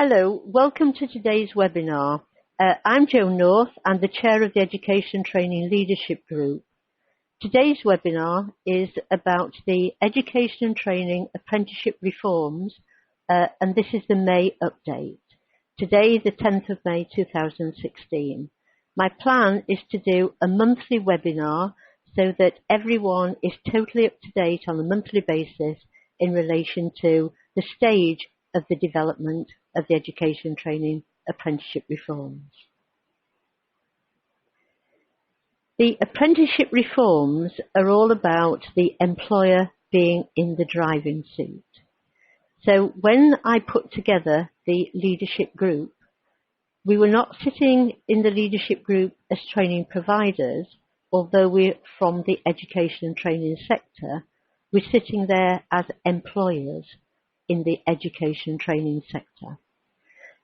Hello, welcome to today's webinar. I'm Jo North. I'm the Chair of the Education Training Leadership Group. Today's webinar is about the Education and Training Apprenticeship Reforms, and this is the May update. Today, the 10th of May 2016. My plan is to do a monthly webinar so that everyone is totally up to date on a monthly basis in relation to the stage of the development of the Education Training Apprenticeship Reforms. The apprenticeship reforms are all about the employer being in the driving seat. So when I put together the leadership group, we were not sitting in the leadership group as training providers, although we're from the education and training sector, we're sitting there as employers in the education training sector.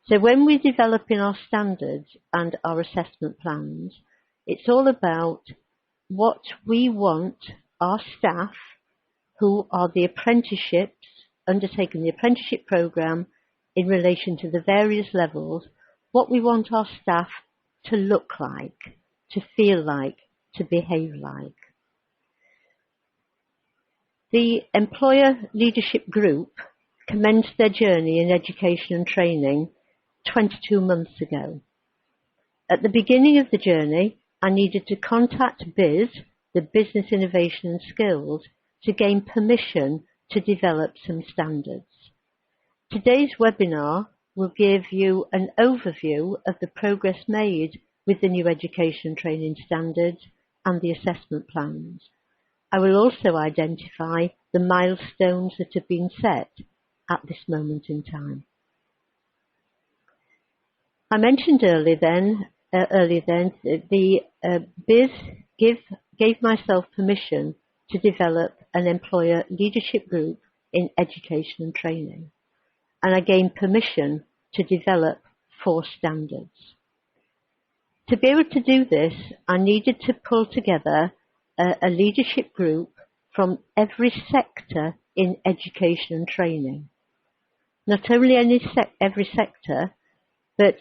So when we're developing our standards and our assessment plans, it's all about what we want our staff, who are the apprenticeships, undertaking the apprenticeship programme in relation to the various levels, what we want our staff to look like, to feel like, to behave like. The employer leadership group commenced their journey in education and training 22 months ago. At the beginning of the journey, I needed to contact BIS, the Business Innovation and Skills, to gain permission to develop some standards. Today's webinar will give you an overview of the progress made with the new education training standards and the assessment plans. I will also identify the milestones that have been set at this moment in time. I mentioned earlier then, the BIS gave myself permission to develop an employer leadership group in education and training, and I gained permission to develop 4 standards. To be able to do this, I needed to pull together a leadership group from every sector in education and training. Not only every sector, but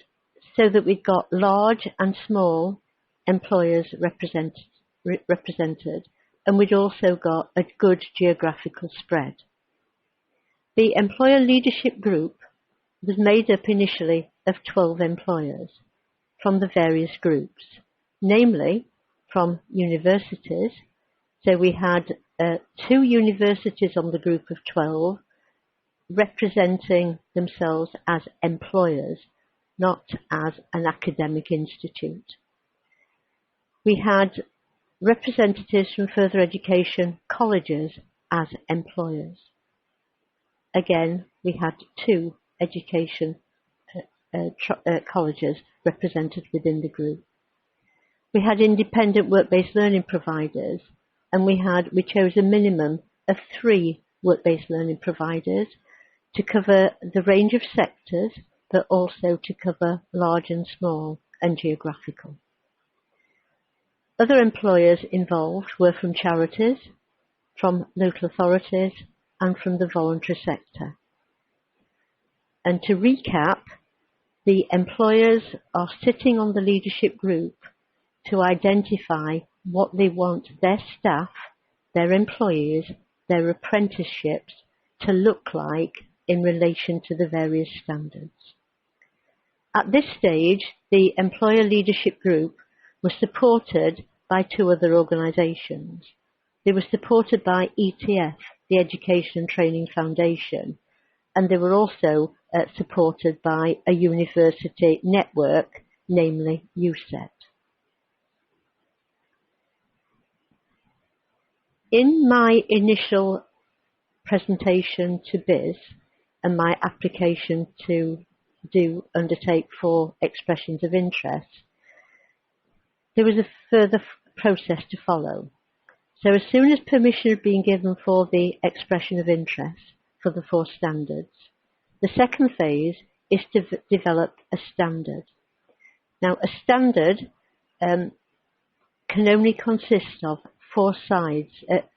so that we've got large and small employers represented, and we'd also got a good geographical spread. The employer leadership group was made up initially of 12 employers from the various groups, namely from universities. So we had 2 universities on the group of 12 representing themselves as employers, not as an academic institute. We had representatives from further education colleges as employers. Again, we had 2 education colleges represented within the group. We had independent work-based learning providers, and we chose a minimum of 3 work-based learning providers to cover the range of sectors, but also to cover large and small and geographical. Other employers involved were from charities, from local authorities, and from the voluntary sector. And to recap, the employers are sitting on the leadership group to identify what they want their staff, their employees, their apprenticeships to look like in relation to the various standards. At this stage, the employer leadership group was supported by 2 other organisations. They were supported by ETF, the Education and Training Foundation, and they were also supported by a university network, namely USET. In my initial presentation to BIS and my application to undertake 4 expressions of interest, there was a further process to follow. So as soon as permission had been given for the expression of interest for the 4 standards, the second phase is to develop a standard. Now, a standard can only consist of 4 sides,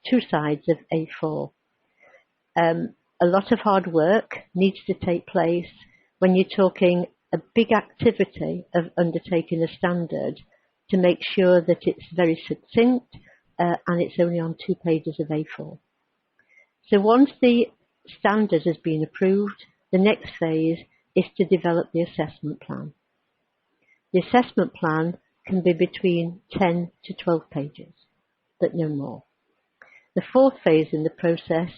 2 sides of A4. A lot of hard work needs to take place when you're talking a big activity of undertaking a standard, to make sure that it's very succinct and it's only on 2 pages of A4. So once the standard has been approved, the next phase is to develop the assessment plan. The assessment plan can be between 10 to 12 pages, but no more. The fourth phase in the process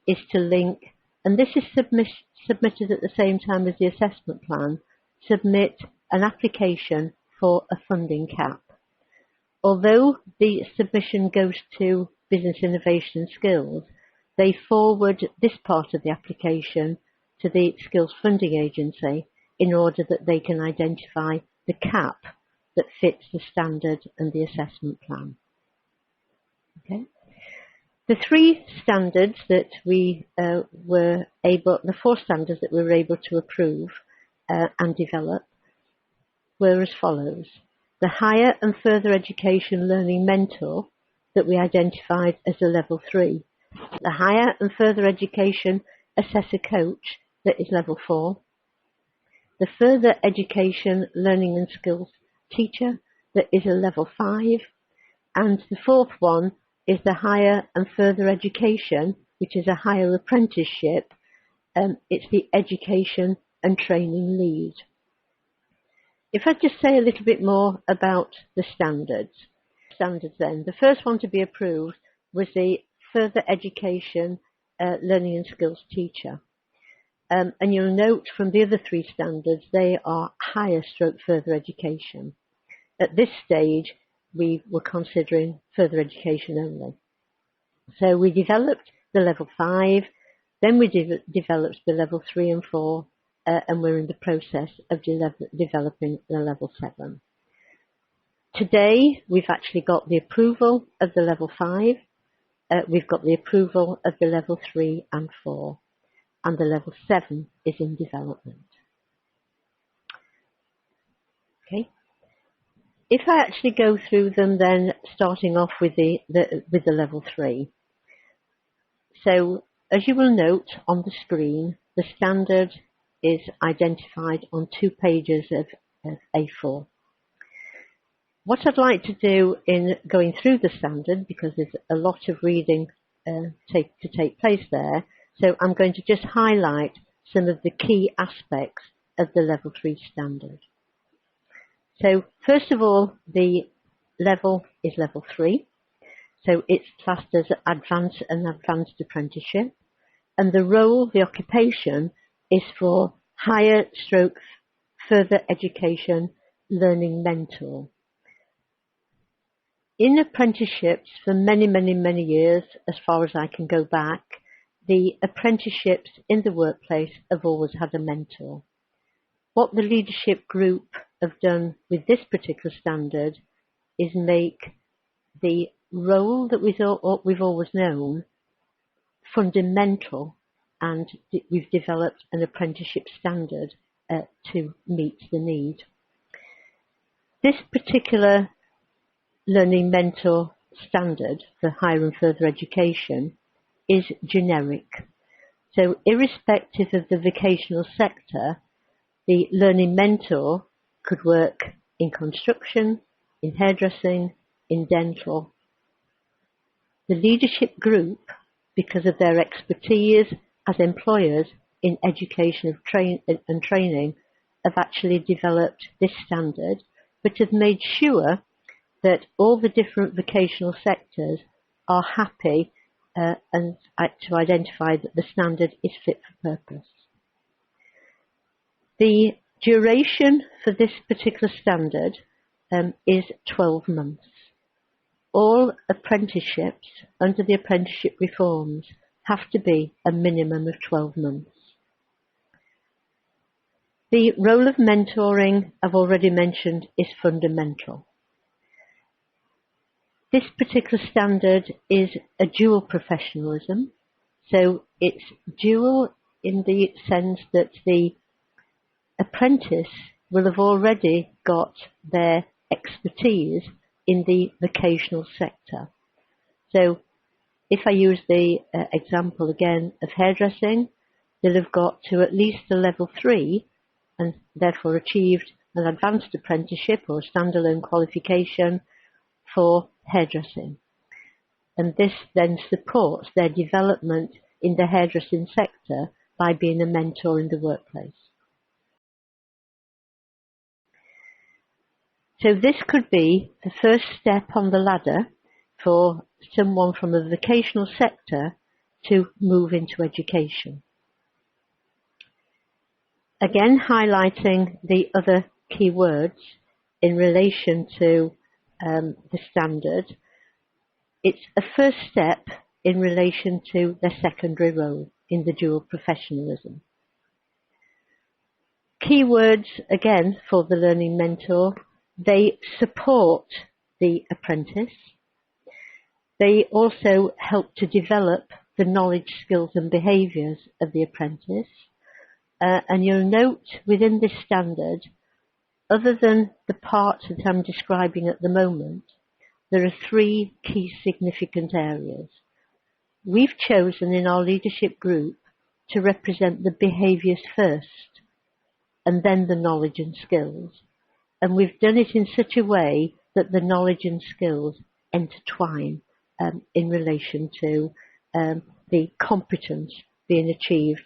is to link, and this is submitted at the same time as the assessment plan, submit an application for a funding cap. Although the submission goes to Business Innovation and Skills, they forward this part of the application to the Skills Funding Agency in order that they can identify the cap that fits the standard and the assessment plan. Okay. The 4 standards that we were able to approve and develop were as follows. The Higher and Further Education Learning Mentor that we identified as a level 3. The Higher and Further Education Assessor Coach that is level 4. The Further Education Learning and Skills Teacher that is a level 5. And the 4th one is the Higher and Further Education, which is a higher apprenticeship. It's the Education and Training Lead. If I just say a little bit more about the standards then. The first one to be approved was the Further Education Learning and Skills Teacher. And you'll note from the other 3 standards, they are higher stroke further education. At this stage, we were considering further education only. So we developed the level 5, then we developed the level 3 and 4, and we're in the process of developing the level 7. Today, we've actually got the approval of the level 5, we've got the approval of the level 3 and 4, and the level 7 is in development. Okay. If I actually go through them then, starting off with the level 3. So, as you will note on the screen, the standard is identified on 2 pages of A4. What I'd like to do in going through the standard, because there's a lot of reading to take place there, so I'm going to just highlight some of the key aspects of the level 3 standard. So first of all, the level is level 3. So it's classed as an advanced apprenticeship. And the role, the occupation, is for higher stroke further education learning mentor. In apprenticeships for many, many, many years, as far as I can go back, the apprenticeships in the workplace have always had a mentor. What the leadership group have done with this particular standard is make the role that we've always known fundamental, and we've developed an apprenticeship standard to meet the need. This particular learning mentor standard for higher and further education is generic. So irrespective of the vocational sector, the learning mentor could work in construction, in hairdressing, in dental. The leadership group, because of their expertise as employers in education and training, have actually developed this standard, but have made sure that all the different vocational sectors are happy and to identify that the standard is fit for purpose. The duration for this particular standard is 12 months. All apprenticeships under the apprenticeship reforms have to be a minimum of 12 months. The role of mentoring, I've already mentioned, is fundamental. This particular standard is a dual professionalism. So it's dual in the sense that the apprentice will have already got their expertise in the vocational sector. So if I use the example again of hairdressing, they'll have got to at least the level 3 and therefore achieved an advanced apprenticeship or a standalone qualification for hairdressing. And this then supports their development in the hairdressing sector by being a mentor in the workplace. So this could be the first step on the ladder for someone from a vocational sector to move into education. Again, highlighting the other key words in relation to the standard, it's a first step in relation to their secondary role in the dual professionalism. Key words, again, for the learning mentor: they support the apprentice. They also help to develop the knowledge, skills and behaviours of the apprentice. And you'll note within this standard, other than the parts that I'm describing at the moment, there are 3 key significant areas. We've chosen in our leadership group to represent the behaviours first and then the knowledge and skills. And we've done it in such a way that the knowledge and skills intertwine in relation to the competence being achieved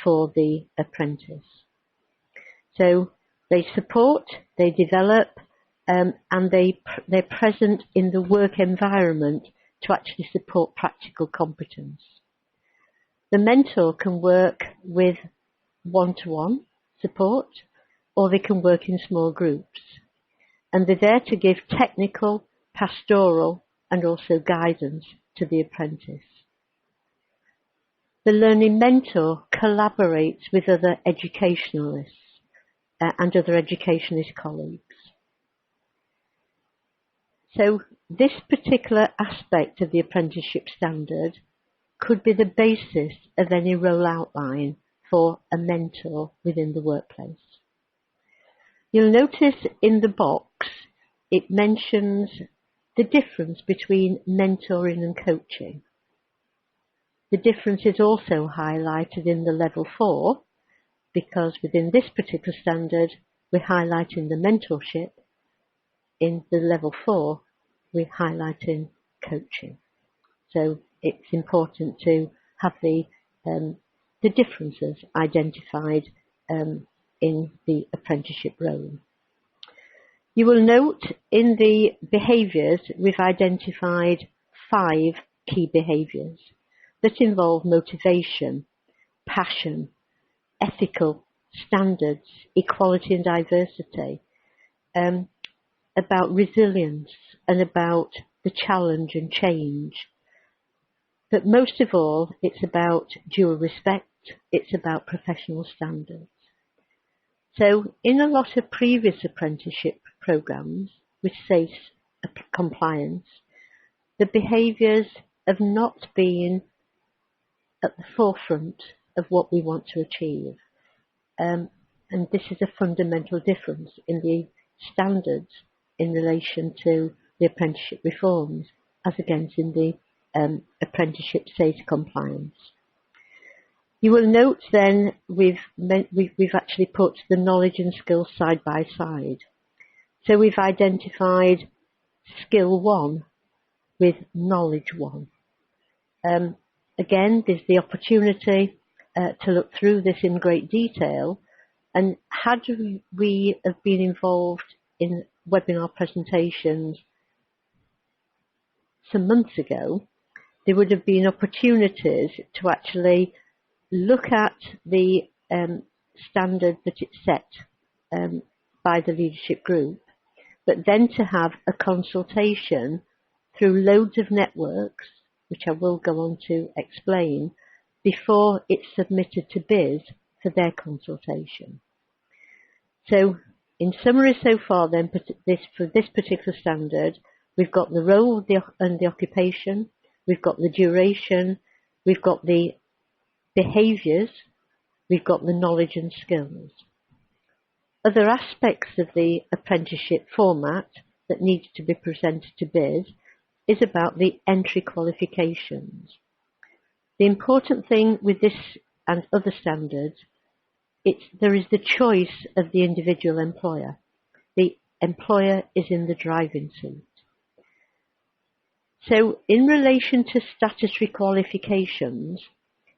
for the apprentice. So they support, they develop, and they're present in the work environment to actually support practical competence. The mentor can work with one-to-one support, or they can work in small groups. And they're there to give technical, pastoral, and also guidance to the apprentice. The learning mentor collaborates with other educationalists and other educationalist colleagues. So this particular aspect of the apprenticeship standard could be the basis of any role outline for a mentor within the workplace. You'll notice in the box it mentions the difference between mentoring and coaching. The difference is also highlighted in the level 4, because within this particular standard we're highlighting the mentorship. In the level 4 we're highlighting coaching. So it's important to have the differences identified in the apprenticeship role. You will note in the behaviours we've identified 5 key behaviours that involve motivation, passion, ethical standards, equality and diversity, about resilience and about the challenge and change. But most of all, it's about dual respect, it's about professional standards. So in a lot of previous apprenticeship programmes, which say compliance, the behaviours have not been at the forefront of what we want to achieve. And this is a fundamental difference in the standards in relation to the apprenticeship reforms as against in the apprenticeship safe compliance. You will note then we've actually put the knowledge and skills side by side. So we've identified skill 1 with knowledge 1. Again, there's the opportunity to look through this in great detail, and had we have been involved in webinar presentations some months ago, there would have been opportunities to actually look at the standard that it's set by the leadership group, but then to have a consultation through loads of networks, which I will go on to explain, before it's submitted to BIS for their consultation. So in summary so far then, for this particular standard, we've got the role and the occupation, we've got the duration, we've got the behaviours, we've got the knowledge and skills. Other aspects of the apprenticeship format that needs to be presented to BIS is about the entry qualifications. The important thing with this and other standards, there is the choice of the individual employer. The employer is in the driving seat. So in relation to statutory qualifications,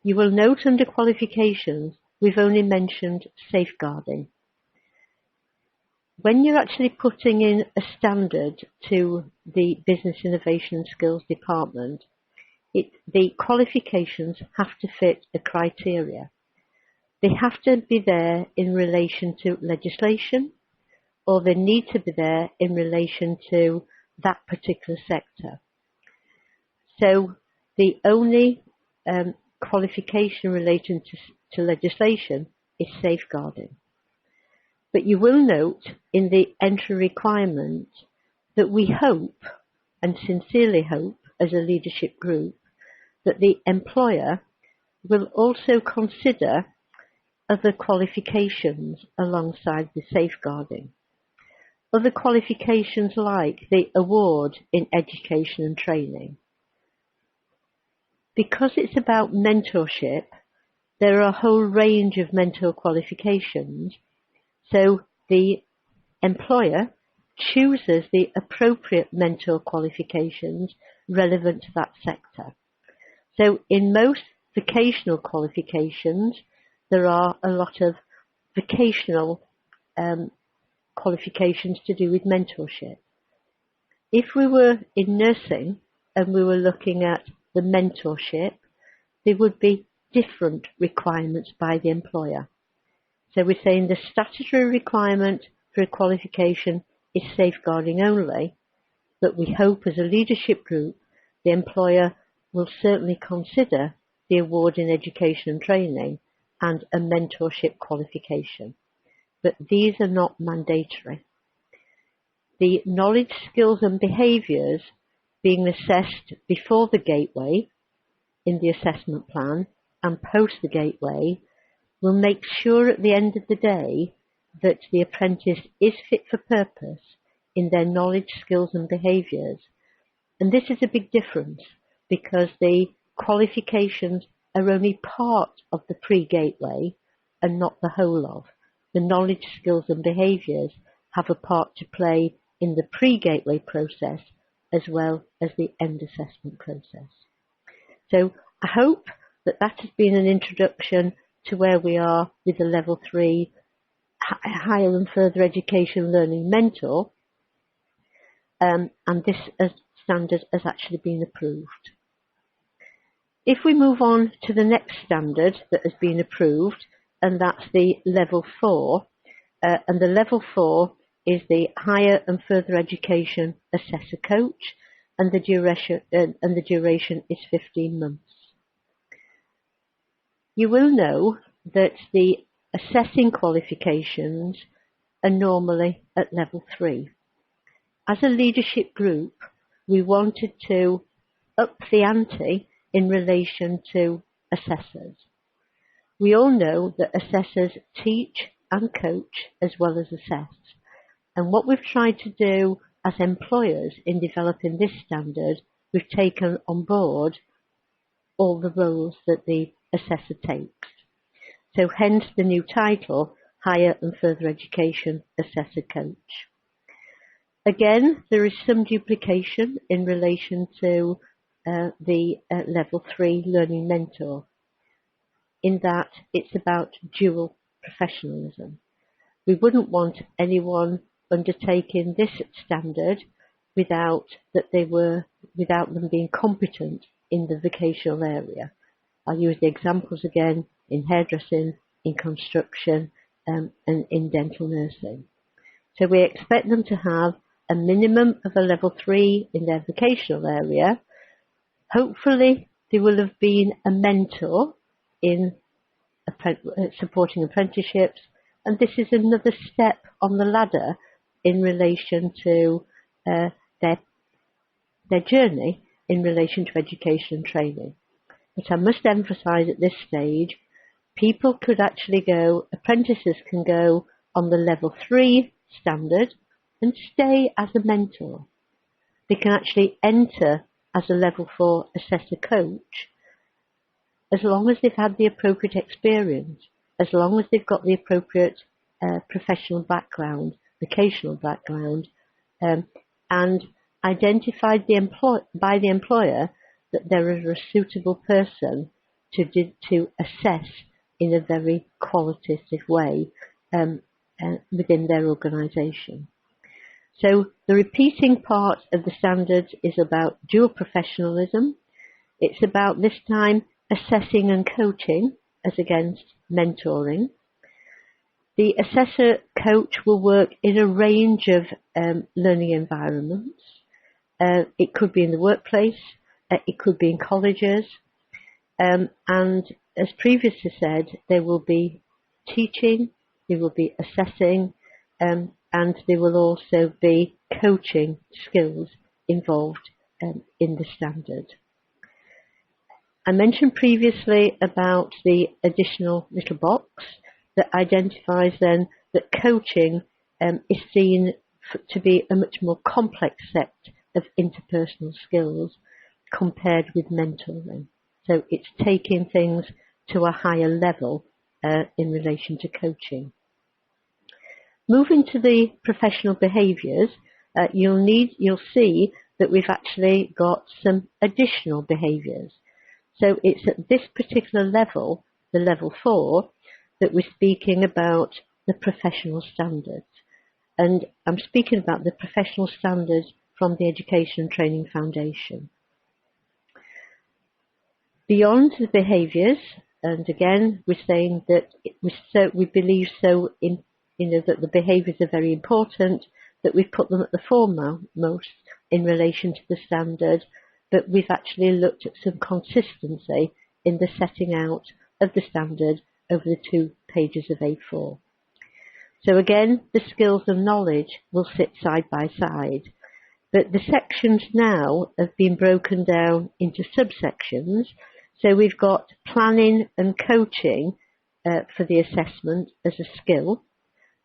you will note under qualifications, we've only mentioned safeguarding. When you're actually putting in a standard to the Business Innovation and Skills Department, the qualifications have to fit a criteria. They have to be there in relation to legislation, or they need to be there in relation to that particular sector. So the only qualification relating to legislation is safeguarding. But you will note in the entry requirement that we hope, and sincerely hope as a leadership group, that the employer will also consider other qualifications alongside the safeguarding. Other qualifications like the award in education and training. Because it's about mentorship, there are a whole range of mentor qualifications, so the employer chooses the appropriate mentor qualifications relevant to that sector. So in most vocational qualifications, there are a lot of vocational qualifications to do with mentorship. If we were in nursing and we were looking at the mentorship, there would be different requirements by the employer. So we're saying the statutory requirement for a qualification is safeguarding only, but we hope as a leadership group the employer will certainly consider the award in education and training and a mentorship qualification. But these are not mandatory. The knowledge, skills and behaviours being assessed before the gateway in the assessment plan and post the gateway will make sure at the end of the day that the apprentice is fit for purpose in their knowledge, skills and behaviours. And this is a big difference because the qualifications are only part of the pre-gateway and not the whole of. The knowledge, skills and behaviours have a part to play in the pre-gateway process as well as the end assessment process. So I hope that has been an introduction to where we are with the Level 3 Higher and Further Education Learning Mentor, and this standard has actually been approved. If we move on to the next standard that has been approved, and that's the Level 4, and the Level 4 is the Higher and Further Education Assessor Coach, and the duration is 15 months. You will know that the assessing qualifications are normally at Level 3. As a leadership group, we wanted to up the ante in relation to assessors. We all know that assessors teach and coach as well as assess. And what we've tried to do as employers in developing this standard, we've taken on board all the roles that the assessor takes. So hence the new title, Higher and Further Education Assessor Coach. Again, there is some duplication in relation to the Level 3 Learning Mentor, in that it's about dual professionalism. We wouldn't want anyone undertaking this standard without them being competent in the vocational area. I'll use the examples again in hairdressing, in construction, and in dental nursing. So we expect them to have a minimum of a Level 3 in their vocational area. Hopefully they will have been a mentor in supporting apprenticeships, and this is another step on the ladder in relation to their journey in relation to education and training. But I must emphasise at this stage, people could actually go, apprentices can go on the Level 3 standard and stay as a mentor. They can actually enter as a Level 4 assessor coach as long as they've had the appropriate experience, as long as they've got the appropriate professional background, vocational background, and identified by the employer that there is a suitable person to assess in a very qualitative way within their organisation. So the repeating part of the standards is about dual professionalism. It's about this time assessing and coaching as against mentoring. The assessor coach will work in a range of learning environments. It could be in the workplace, it could be in colleges, and as previously said, there will be teaching, there will be assessing, and there will also be coaching skills involved in the standard. I mentioned previously about the additional little box that identifies then that coaching is seen to be a much more complex set of interpersonal skills compared with mentoring. So it's taking things to a higher level in relation to coaching. Moving to the professional behaviours, you'll see that we've actually got some additional behaviours. So it's at this particular level, the level 4, that we're speaking about the professional standards. And I'm speaking about the professional standards from the Education and Training Foundation. Beyond the behaviours, and again, we're saying that we believe so in that the behaviours are very important, that we've put them at the foremost in relation to the standard, but we've actually looked at some consistency in the setting out of the standard over the 2 pages of A4. So again, the skills and knowledge will sit side by side, but the sections now have been broken down into subsections. So we've got planning and coaching for the assessment as a skill,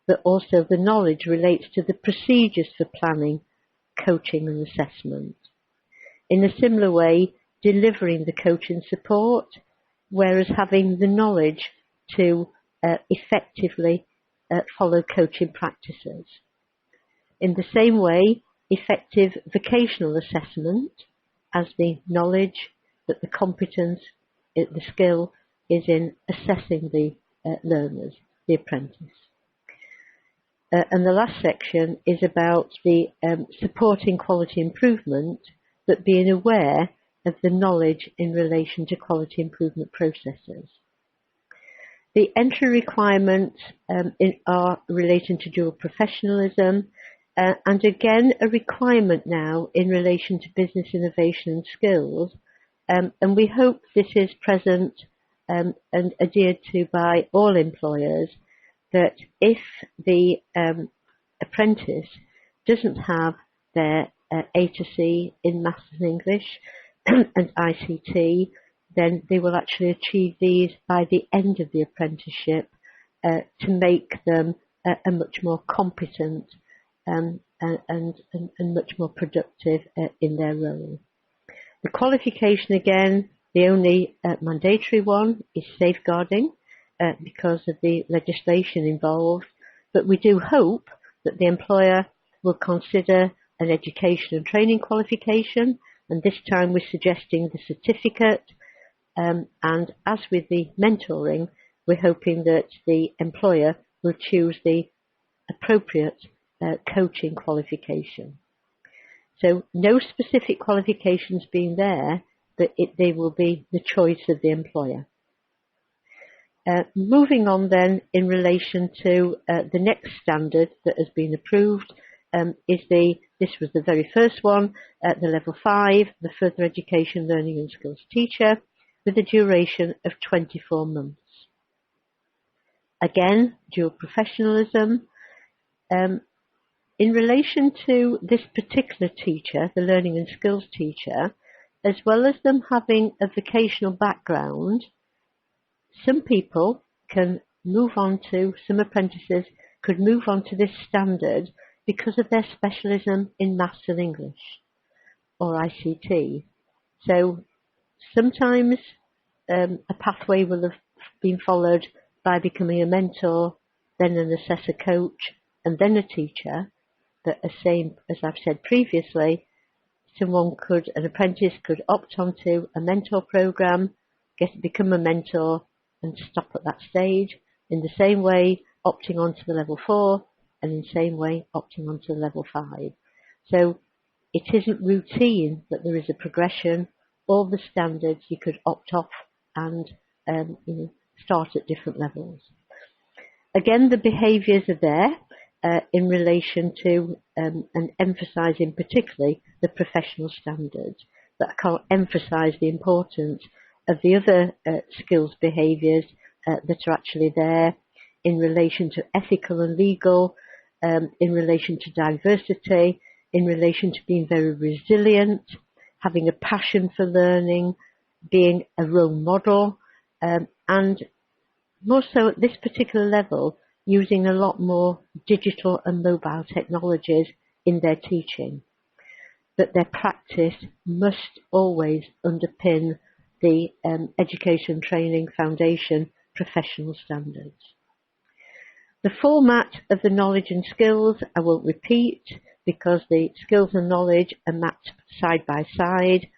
but also the knowledge relates to the procedures for planning, coaching and assessment. In a similar way, delivering the coaching support, whereas having the knowledge to effectively follow coaching practices. In the same way, effective vocational assessment as the knowledge that the competence, the skill is in assessing the learners, the apprentice. And the last section is about the supporting quality improvement, but being aware of the knowledge in relation to quality improvement processes. The entry requirements are relating to dual professionalism, and again a requirement now in relation to business innovation and skills, and we hope this is present and adhered to by all employers, that if the apprentice doesn't have their A to C in Maths and English and ICT, then they will actually achieve these by the end of the apprenticeship to make them a much more competent and much more productive in their role. The qualification, again, the only mandatory one is safeguarding because of the legislation involved, but we do hope that the employer will consider an education and training qualification, and this time we're suggesting the certificate. And as with the mentoring, we're hoping that the employer will choose the appropriate coaching qualification. So no specific qualifications being there, but they will be the choice of the employer. Moving on then in relation to the next standard that has been approved this was the very first one, the level 5, the further education, learning and skills teacher, with a duration of 24 months. Again, dual professionalism. In relation to this particular teacher, the learning and skills teacher, as well as them having a vocational background, some people can move on to, some apprentices could move on to this standard because of their specialism in Maths and English or ICT. So sometimes a pathway will have been followed by becoming a mentor, then an assessor coach, and then a teacher. But same as I've said previously, an apprentice could opt onto a mentor program, become a mentor, and stop at that stage. In the same way, opting onto the level 4, and in the same way, opting onto the level 5. So it isn't routine that there is a progression. All the standards you could opt off and start at different levels. Again, the behaviours are there in relation to and emphasising particularly the professional standards. But I can't emphasise the importance of the other skills behaviours that are actually there in relation to ethical and legal, in relation to diversity, in relation to being very resilient, having a passion for learning, being a role model, and more so at this particular level, using a lot more digital and mobile technologies in their teaching. But their practice must always underpin the Education and Training Foundation professional standards. The format of the knowledge and skills I won't repeat because the skills and knowledge are mapped side by side.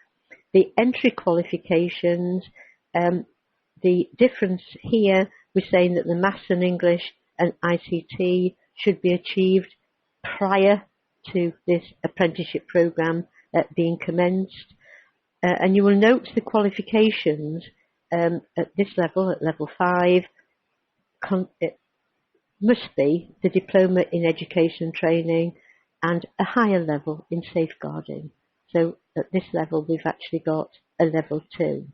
The entry qualifications, the difference here, we're saying that the Maths and English and ICT should be achieved prior to this apprenticeship programme being commenced. And you will note the qualifications at this level, at level 5, it must be the Diploma in Education and Training and a higher level in safeguarding. So at this level, we've actually got a level 2.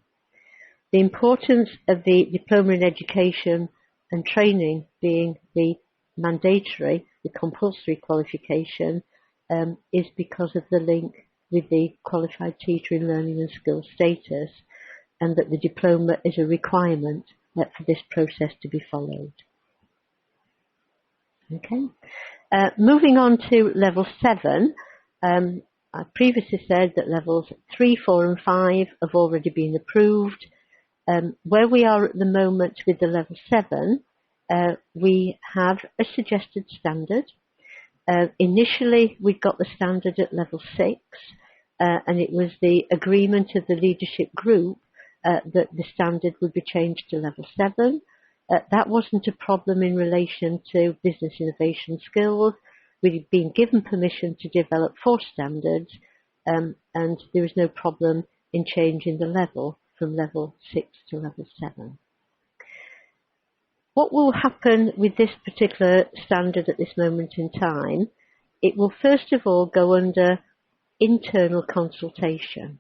The importance of the Diploma in Education and Training being the mandatory, the compulsory qualification, is because of the link with the Qualified Teacher in Learning and Skills status, and that the diploma is a requirement for this process to be followed. Okay. Moving on to level 7, I previously said that levels 3, 4 and 5 have already been approved. Where we are at the moment with the level 7, we have a suggested standard. Initially, we got the standard at level 6, and it was the agreement of the leadership group that the standard would be changed to level 7. That wasn't a problem in relation to business innovation skills. We've been given permission to develop 4 standards, and there was no problem in changing the level from level 6 to level 7. What will happen with this particular standard at this moment in time? It will first of all go under internal consultation.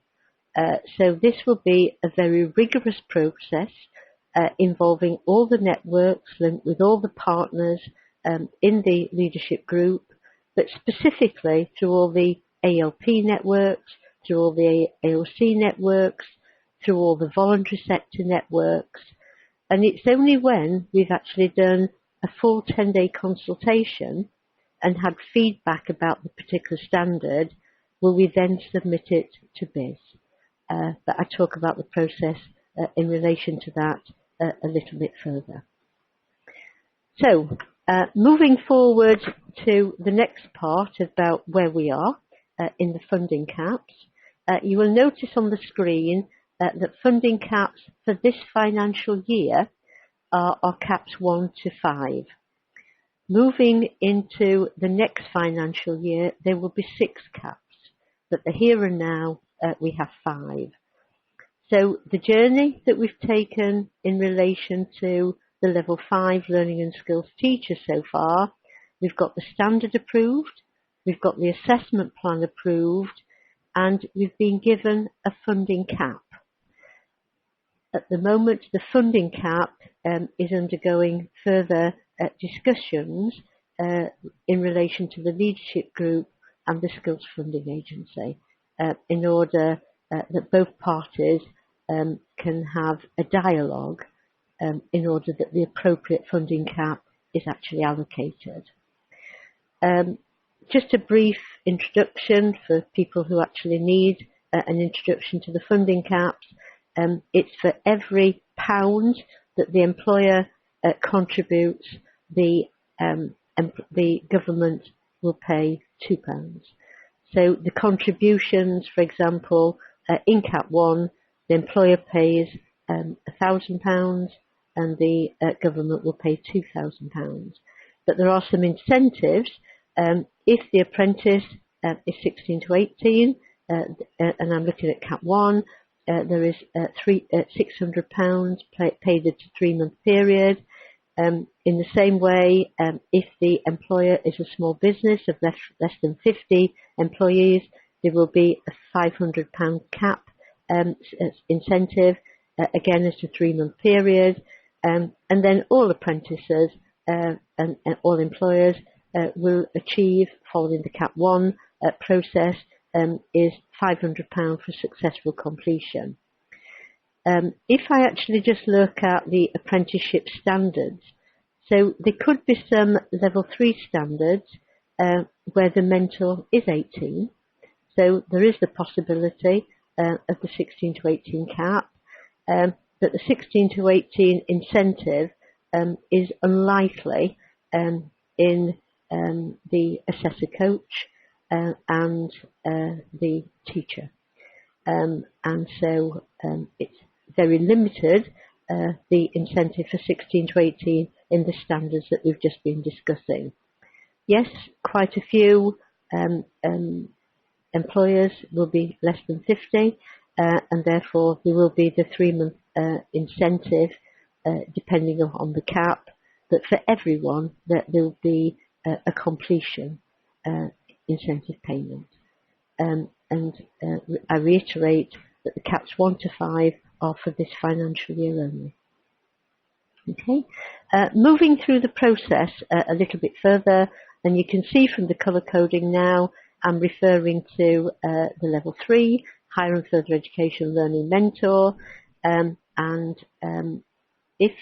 So this will be a very rigorous process involving all the networks linked with all the partners in the leadership group, but specifically through all the ALP networks, through all the AOC networks, through all the voluntary sector networks. And it's only when we've actually done a full 10-day consultation and had feedback about the particular standard will we then submit it to BIS. But I talk about the process in relation to that a little bit further. So, moving forward to the next part about where we are in the funding caps, you will notice on the screen that funding caps for this financial year are caps 1 to 5. Moving into the next financial year, there will be 6 caps, but the here and now we have 5. So the journey that we've taken in relation to the level 5 learning and skills teacher so far, we've got the standard approved, we've got the assessment plan approved, and we've been given a funding cap. At the moment, the funding cap is undergoing further discussions in relation to the leadership group and the skills funding agency in order that both parties can have a dialogue in order that the appropriate funding cap is actually allocated. Just a brief introduction for people who actually need an introduction to the funding caps. It's for every pound that the employer contributes, the government will pay £2. So the contributions, for example, in Cap 1, the employer pays £1,000 and the government will pay £2,000. But there are some incentives. If the apprentice is 16 to 18, and I'm looking at Cap 1, there is £600 paid at a 3-month period. In the same way, if the employer is a small business of less than 50 employees, there will be a £500 cap incentive, again as a 3-month period. And then all apprentices and all employers will achieve, following the Cap 1 process, is £500 for successful completion. If I actually just look at the apprenticeship standards, so there could be some level 3 standards where the mentor is 18, so there is the possibility of the 16 to 18 cap, but the 16 to 18 incentive is unlikely in the assessor coach and the teacher. And so it's very limited, the incentive for 16 to 18 in the standards that we've just been discussing. Yes, quite a few employers will be less than 50, and therefore there will be the 3-month incentive depending on the cap, but for everyone there will be a completion incentive payment. And I reiterate that the caps 1 to 5 are for this financial year only. Okay, moving through the process a little bit further, and you can see from the colour coding now, I'm referring to the level 3, higher and further education learning mentor, and if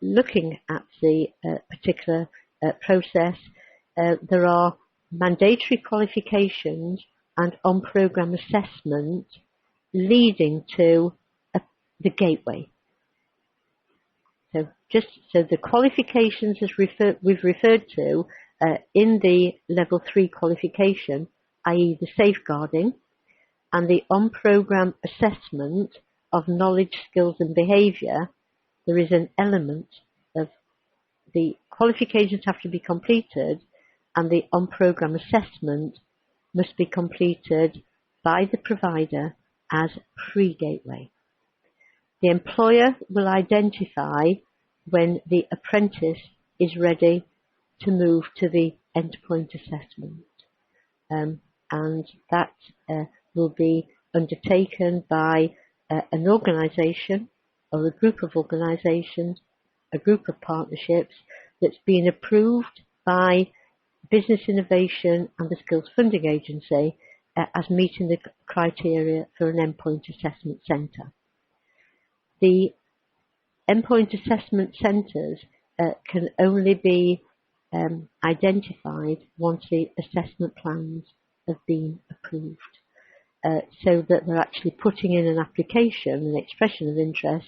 looking at the particular process, there are mandatory qualifications and on-programme assessment leading to the gateway. So the qualifications as we've referred to in the level 3 qualification, i.e. the safeguarding, and the on-programme assessment of knowledge, skills and behaviour, there is an element of the qualifications have to be completed and the on-programme assessment must be completed by the provider as pre-gateway. The employer will identify when the apprentice is ready to move to the endpoint assessment, and that will be undertaken by an organisation or a group of organisations, a group of partnerships that's been approved by Business Innovation and the Skills Funding Agency as meeting the criteria for an endpoint assessment centre. The endpoint assessment centres can only be identified once the assessment plans have been approved, so that they're actually putting in an application, an expression of interest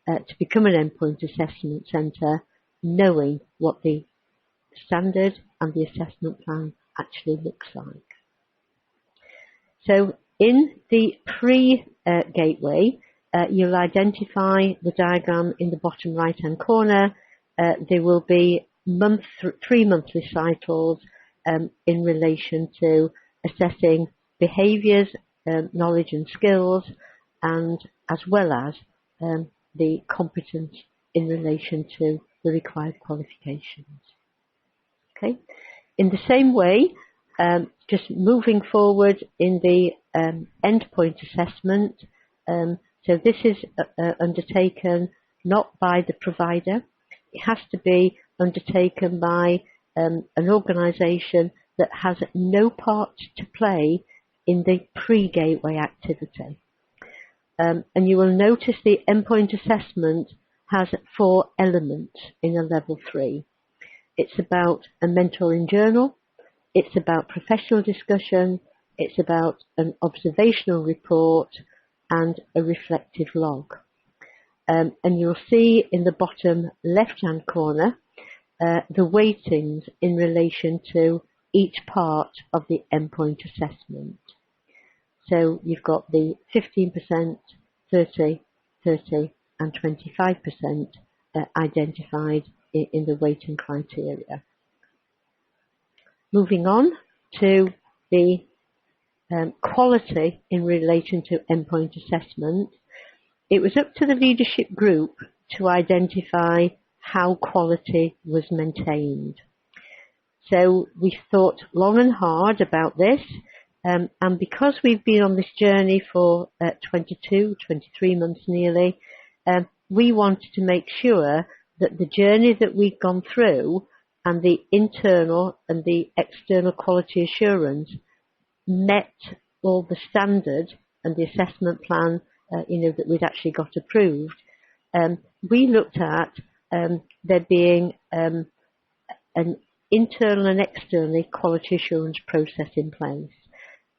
to become an endpoint assessment centre, knowing what the standard and the assessment plan actually looks like. So in the pre-gateway, you'll identify the diagram in the bottom right hand corner. There will be 3 monthly cycles in relation to assessing behaviours, knowledge and skills, and as well as the competence in relation to the required qualifications. Okay. In the same way, just moving forward in the endpoint assessment, so this is undertaken not by the provider. It has to be undertaken by an organisation that has no part to play in the pre-gateway activity. And you will notice the endpoint assessment has 4 elements in a level 3. It's about a mentoring journal, it's about professional discussion, it's about an observational report, and a reflective log. And you'll see in the bottom left-hand corner the weightings in relation to each part of the endpoint assessment. So you've got the 15%, 30, 30 and 25% identified in the weighting criteria. Moving on to the quality in relation to endpoint assessment, it was up to the leadership group to identify how quality was maintained. So we thought long and hard about this, and because we've been on this journey for 22, 23 months nearly, we wanted to make sure that the journey that we've gone through and the internal and the external quality assurance met all the standards and the assessment plan that we'd actually got approved. We looked at there being an internal and externally quality assurance process in place.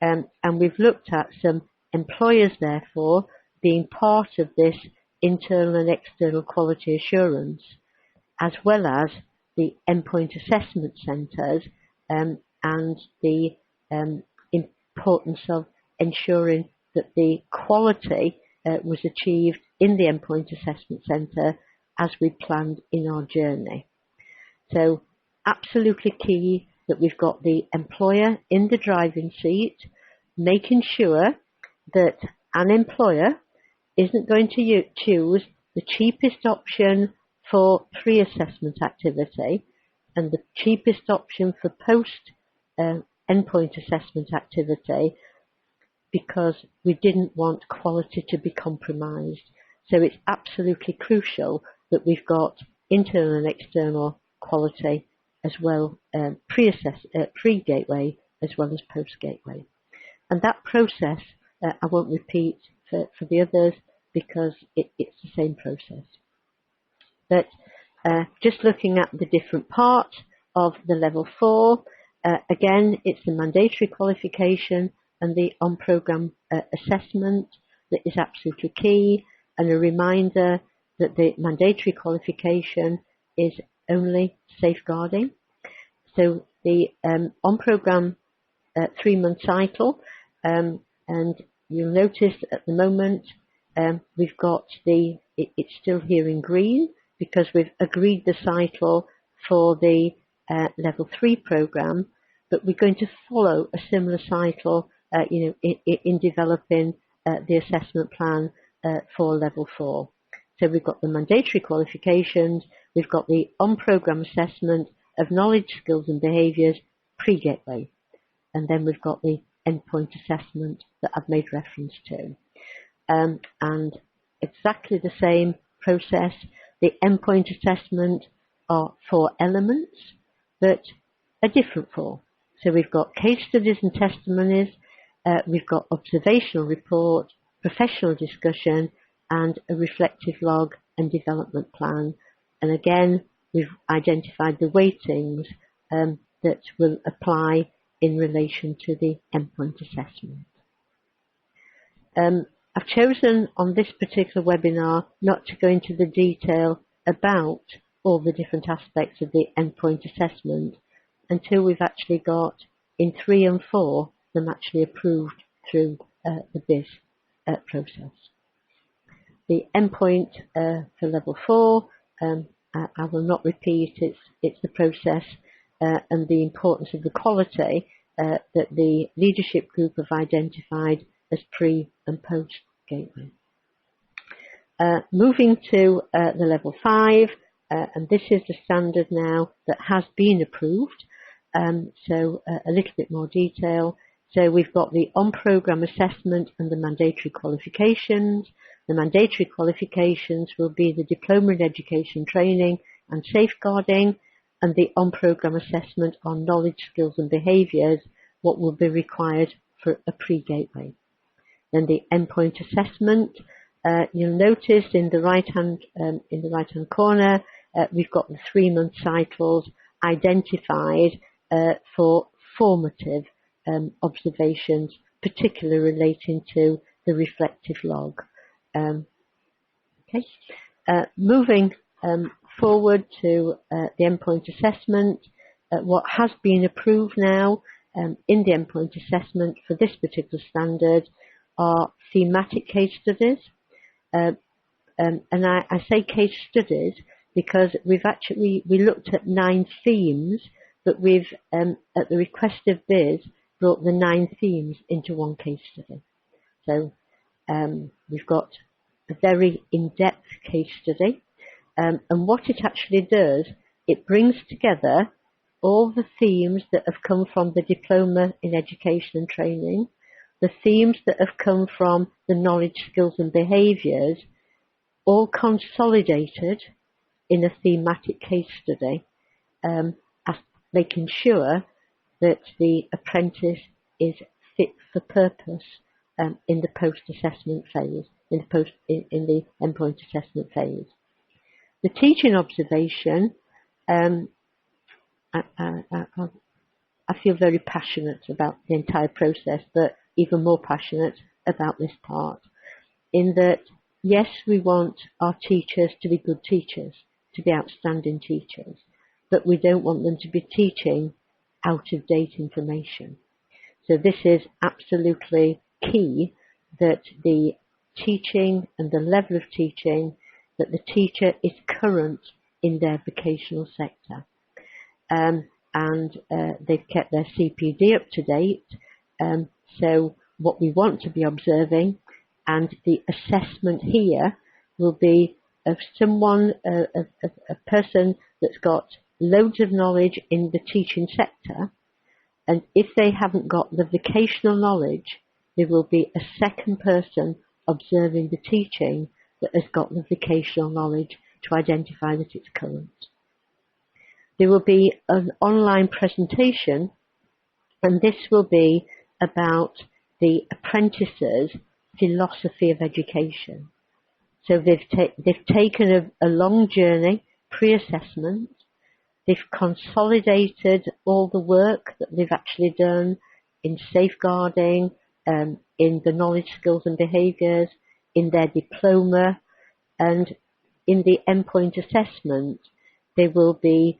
And we've looked at some employers, therefore, being part of this internal and external quality assurance, as well as the endpoint assessment centres and the importance of ensuring that the quality was achieved in the endpoint assessment centre as we planned in our journey. So absolutely key that we've got the employer in the driving seat, making sure that an employer isn't going to choose the cheapest option for pre-assessment activity and the cheapest option for post-endpoint assessment activity, because we didn't want quality to be compromised. So it's absolutely crucial that we've got internal and external quality as well, pre-gateway as well as post-gateway. And that process, I won't repeat for the others because it's the same process. But just looking at the different parts of the level 4, again, it's the mandatory qualification and the on-programme assessment that is absolutely key, and a reminder that the mandatory qualification is only safeguarding. So the on-programme 3-month cycle, and you'll notice at the moment we've got it's still here in green because we've agreed the cycle for the level 3 programme, but we're going to follow a similar cycle in developing the assessment plan for level 4. So we've got the mandatory qualifications, we've got the on-programme assessment of knowledge, skills and behaviours pre-gateway, and then we've got the endpoint assessment that I've made reference to. And exactly the same process. The endpoint assessment are 4 elements that are different for. So we've got case studies and testimonies, we've got observational report, professional discussion, and a reflective log and development plan. And again, we've identified the weightings that will apply in relation to the endpoint assessment. I've chosen on this particular webinar not to go into the detail about all the different aspects of the endpoint assessment until we've actually got in 3 and 4 them actually approved through the BIS process. The endpoint for level 4, I will not repeat, it's the process and the importance of the quality that the leadership group have identified as pre and post gateway. Moving to the level 5, and this is the standard now that has been approved, so a little bit more detail. So we've got the on-programme assessment and the mandatory qualifications. The mandatory qualifications will be the Diploma in Education, Training and Safeguarding, and the on-programme assessment on knowledge, skills and behaviours, what will be required for a pre-gateway. Then the endpoint assessment, you'll notice in the right-hand corner, we've got the 3-month cycles identified for formative observations, particularly relating to the reflective log. Okay. Moving forward to the endpoint assessment, what has been approved now in the endpoint assessment for this particular standard are thematic case studies. And I say case studies because we looked at 9 themes, but we've, at the request of BIS, brought the 9 themes into one case study. So we've got a very in-depth case study, and what it actually does, it brings together all the themes that have come from the Diploma in Education and Training, the themes that have come from the knowledge, skills and behaviours, all consolidated in a thematic case study, making sure that the apprentice is fit for purpose in the post-assessment phase, in the endpoint assessment phase. The teaching observation, I feel very passionate about the entire process, but even more passionate about this part, in that, yes, we want our teachers to be good teachers, to be outstanding teachers, but we don't want them to be teaching out-of-date information. So this is absolutely key, that the teaching and the level of teaching, that the teacher is current in their vocational sector. And they've kept their CPD up to date. So what we want to be observing, and the assessment here will be of someone, a person that's got loads of knowledge in the teaching sector, and if they haven't got the vocational knowledge, there will be a second person observing the teaching that has got the vocational knowledge to identify that it's current. There will be an online presentation, and this will be about the apprentices' philosophy of education. So they've taken a long journey, pre-assessment. They've consolidated all the work that they've actually done in safeguarding, in the knowledge, skills and behaviours, in their diploma, and in the endpoint assessment, they will be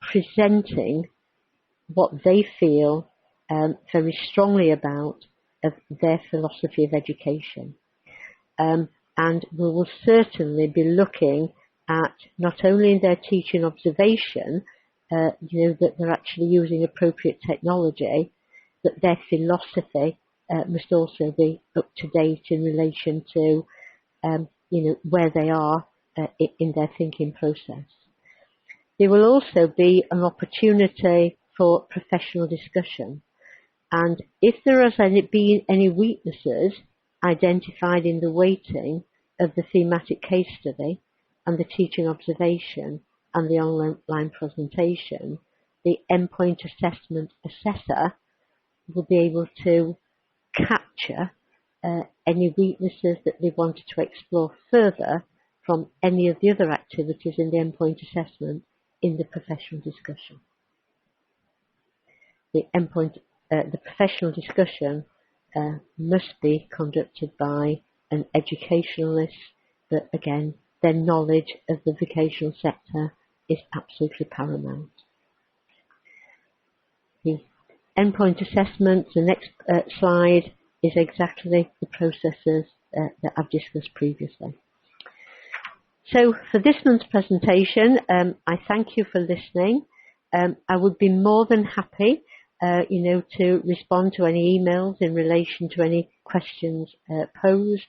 presenting what they feel very strongly about of their philosophy of education. And we will certainly be looking at not only in their teaching observation, that they're actually using appropriate technology, but their philosophy must also be up to date in relation to, where they are in their thinking process. There will also be an opportunity for professional discussion. And if there has been any weaknesses identified in the weighting of the thematic case study and the teaching observation and the online presentation, the endpoint assessment assessor will be able to capture any weaknesses that they wanted to explore further from any of the other activities in the endpoint assessment in the professional discussion. The professional discussion must be conducted by an educationalist, but again, their knowledge of the vocational sector is absolutely paramount. The endpoint assessment, the next slide, is exactly the processes that I've discussed previously. So for this month's presentation, I thank you for listening. I would be more than happy to respond to any emails in relation to any questions posed.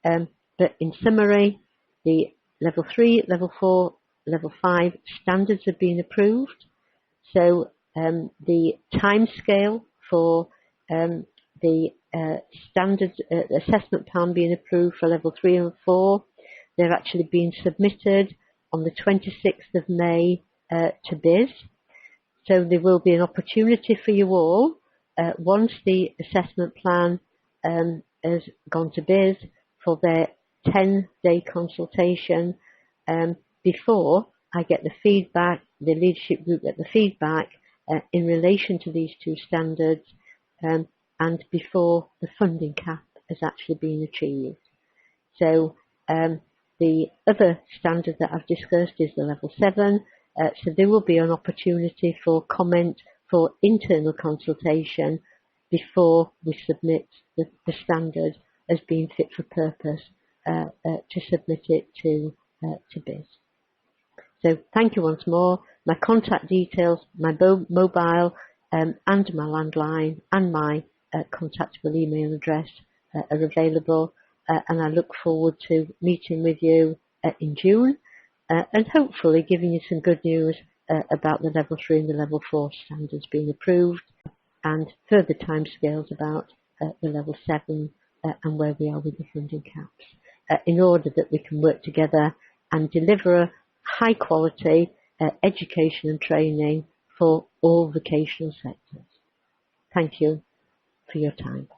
But in summary, the level 3, level 4, level 5 standards have been approved. So the timescale for the standard assessment plan being approved for level 3 and 4, they're actually being submitted on the 26th of May to BIS. So there will be an opportunity for you all, once the assessment plan has gone to BIS, for their 10-day consultation before I get the feedback, the leadership group get the feedback in relation to these two standards, and before the funding cap has actually been achieved. So the other standard that I've discussed is the level 7. So there will be an opportunity for comment for internal consultation before we submit the standard as being fit for purpose to submit it to BIS. So thank you once more. My contact details, my mobile and my landline and my contactable email address are available, and I look forward to meeting with you in June and hopefully giving you some good news about the level 3 and the level 4 standards being approved, and further timescales about the level 7 and where we are with the funding caps, in order that we can work together and deliver high quality education and training for all vocational sectors. Thank you for your time.